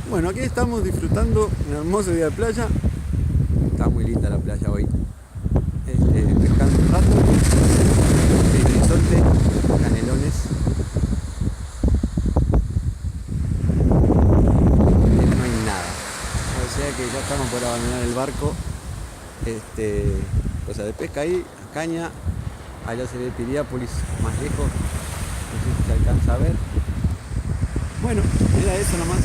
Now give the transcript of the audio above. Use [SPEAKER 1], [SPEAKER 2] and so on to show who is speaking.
[SPEAKER 1] Bueno, aquí estamos disfrutando un hermoso día de playa. Está muy linda la playa hoy. Pescando un rato. Horizonte, canelones. No hay nada. O sea que ya estamos por abandonar el barco. Cosa de pesca ahí, caña. Allá se ve Piriápolis, más lejos. No sé si se alcanza a ver. Bueno, era eso nomás.